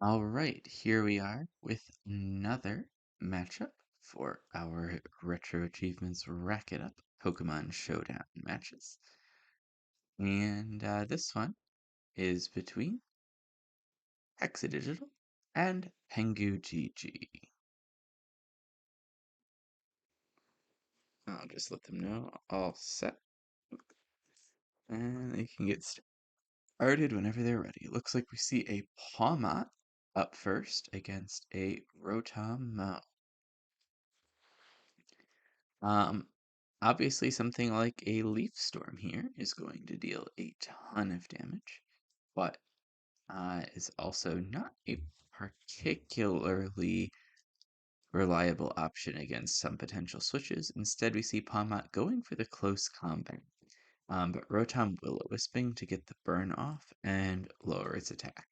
All right, here we are with another matchup for our Retro Achievements Rack It Up Pokemon Showdown matches. And this one is between Hexadigital and PenguGG. I'll just let them know all set. And they can get started whenever they're ready. It looks like we see a Pawmot up first against a Rotom. Um, Obviously something like a leaf storm here is going to deal a ton of damage, but is also not a particularly reliable option against some potential switches. Instead, we see Pawmot going for the close combat, but Rotom Will-O-Wisping to get the burn off and lower its attack.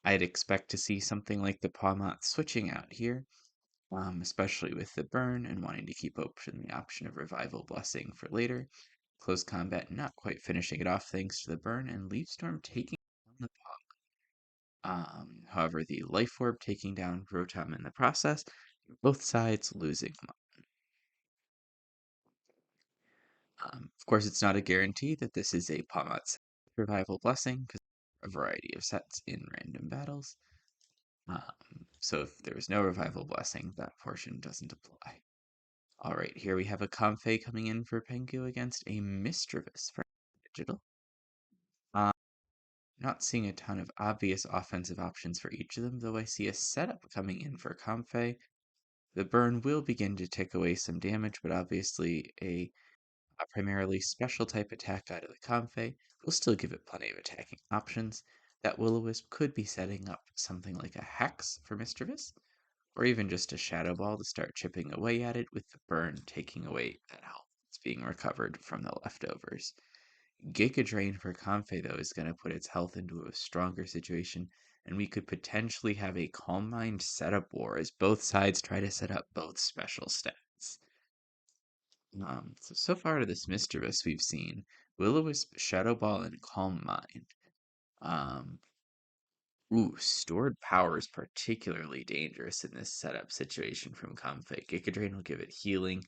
I'd expect to see something like the Pawmot switching out here, especially with the burn and wanting to keep open the option of Revival Blessing for later. Close combat not quite finishing it off thanks to the burn, and Leaf Storm taking down the however, the Life Orb taking down Rotom in the process, both sides losing. Of course, it's not a guarantee that this is a Pawmot's Revival Blessing, because a variety of sets in random battles. So if there is no Revival Blessing, that portion doesn't apply. All right, here we have a Comfey coming in for Pengu against a Mischievous for Digital. Not seeing a ton of obvious offensive options for each of them, though I see a setup coming in for Comfey. The burn will begin to take away some damage, but obviously a primarily special type attack out of the Comfey will still give it plenty of attacking options. That Will-O-Wisp could be setting up something like a Hex for Mischievous, or even just a Shadow Ball to start chipping away at it with the burn taking away that health that's being recovered from the leftovers. Giga Drain for Comfey, though, is going to put its health into a stronger situation, and we could potentially have a Calm Mind setup war as both sides try to set up both special stats. So far to this Mischievous we've seen Will-O-Wisp, Shadow Ball, and Calm Mind. Um, Stored Power is particularly dangerous in this setup situation from Comfey. Giga Drain will give it healing,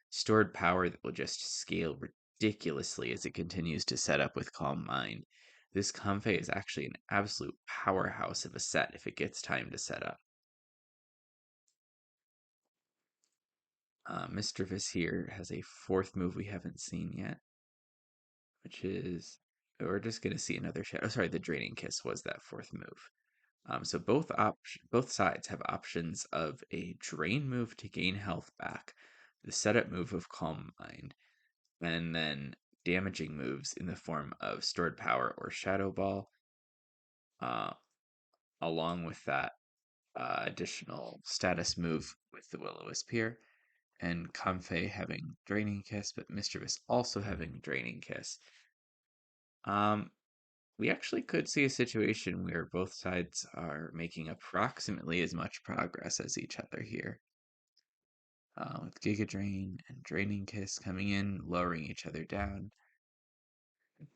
stored power that will just scale ridiculously as it continues to set up with Calm Mind. This Comfey is actually an absolute powerhouse of a set if it gets time to set up. Mischievous here has a fourth move we haven't seen yet, which is we're just going to see another shadow. Sorry, the Draining Kiss was that fourth move. So both sides have options of a drain move to gain health back, the setup move of Calm Mind, and then damaging moves in the form of stored power or shadow ball, uh, along with that additional status move with the Will-O-Wisp here, and Comfey having Draining Kiss, but Mischievous also having Draining Kiss. We actually could see a situation where both sides are making approximately as much progress as each other here. With Giga Drain and Draining Kiss coming in, lowering each other down.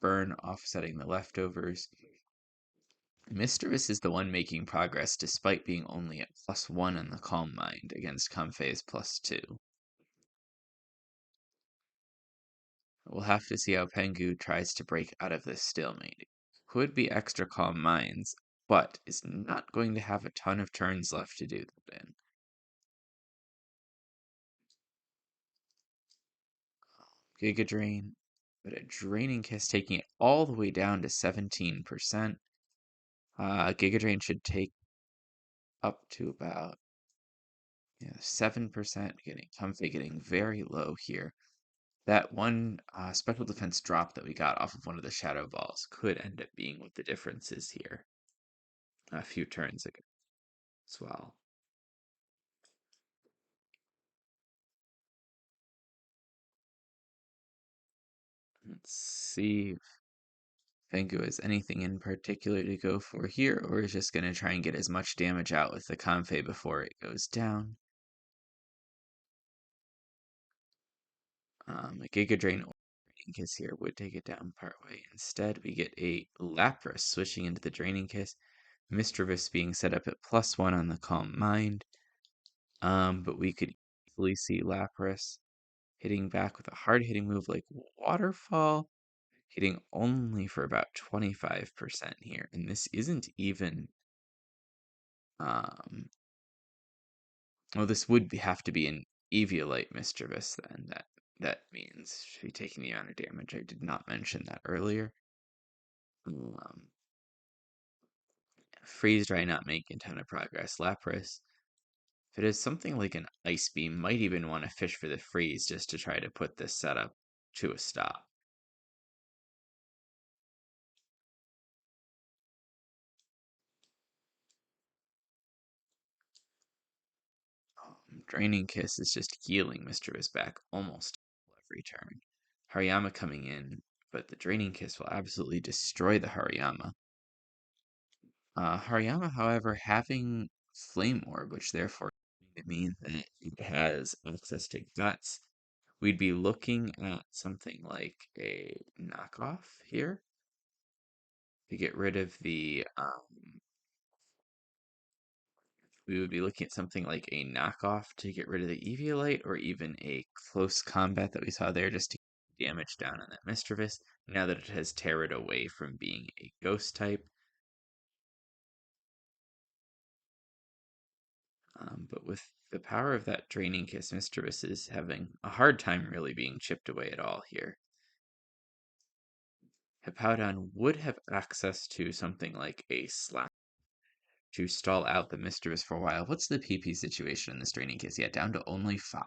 Burn offsetting the leftovers. Mischievous is the one making progress despite being only at +1 on the Calm Mind against Comfey's +2. We'll have to see how Pengu tries to break out of this stalemate. Could be extra Calm Minds, but is not going to have a ton of turns left to do that in. Giga Drain, but a Draining Kiss taking it all the way down to 17%. Giga Drain should take up to about 7%, getting Comfey getting very low here. That one special defense drop that we got off of one of the Shadow Balls could end up being what the difference is here a few turns ago as well. Let's see if Pengu has anything in particular to go for here, or is just going to try and get as much damage out with the Comfey before it goes down. A Giga Drain or Draining Kiss here would take it down partway. Instead, we get a Lapras switching into the Draining Kiss. Mischievous being set up at +1 on the Calm Mind. But we could easily see Lapras hitting back with a hard-hitting move like Waterfall, hitting only for about 25% here. And this isn't even, well, this would have to be an Eviolite Mischievous then. That means she'd be taking the amount of damage. I did not mention that earlier. Freeze Dry not making a ton of progress. Lapras, if it is something like an Ice Beam, might even want to fish for the freeze just to try to put this setup to a stop. Draining Kiss is just healing Mischievous back almost every turn. Hariyama coming in, but the Draining Kiss will absolutely destroy the Hariyama. Hariyama, however, having Flame Orb, which therefore means that it has access to Guts, we'd be looking at something like a knockoff here to get rid of the we would be looking at something like a knockoff to get rid of the Eviolite, or even a close combat that we saw there just to get damage down on that Mischievous, now that it has Terrored away from being a ghost type. But with the power of that Draining Kiss, Mischievous is having a hard time really being chipped away at all here. Hippowdon would have access to something like a Slap to stall out the Mischievous for a while. What's the PP situation in this Draining Kiss? Yeah, down to only 5.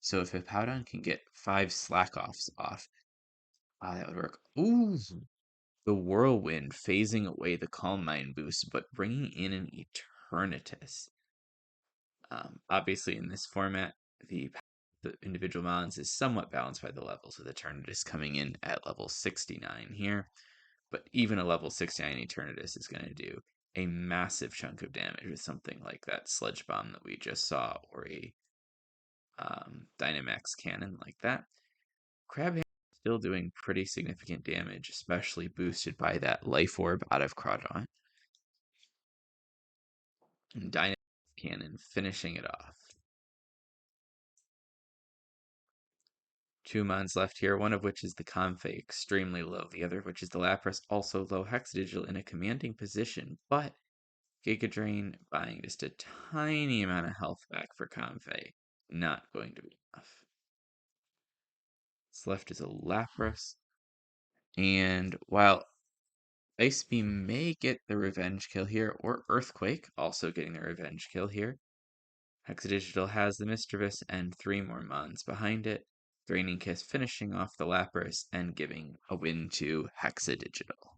So if Hippowdon can get 5 Slack-offs off, that would work. Ooh! The Whirlwind phasing away the Calm Mind boost, but bringing in an Eternatus. Obviously, in this format, the individual balance is somewhat balanced by the levels, with Eternatus coming in at level 69 here. But even a level 69 Eternatus is going to do a massive chunk of damage with something like that Sludge Bomb that we just saw, or a Dynamax Cannon like that. Crab Hammer is still doing pretty significant damage, especially boosted by that Life Orb out of Crawdaunt. And Dynamax Cannon finishing it off. 2 mons left here, one of which is the Comfey, extremely low. The other of which is the Lapras, also low. Hexadigital in a commanding position, but Giga Drain buying just a tiny amount of health back for Comfey. Not going to be enough. What's left is a Lapras. And while Ice Beam may get the revenge kill here, or Earthquake also getting the revenge kill here, Hexadigital has the Mischievous and 3 more mons behind it. Draining Kiss finishing off the Lapras and giving a win to Hexadigital.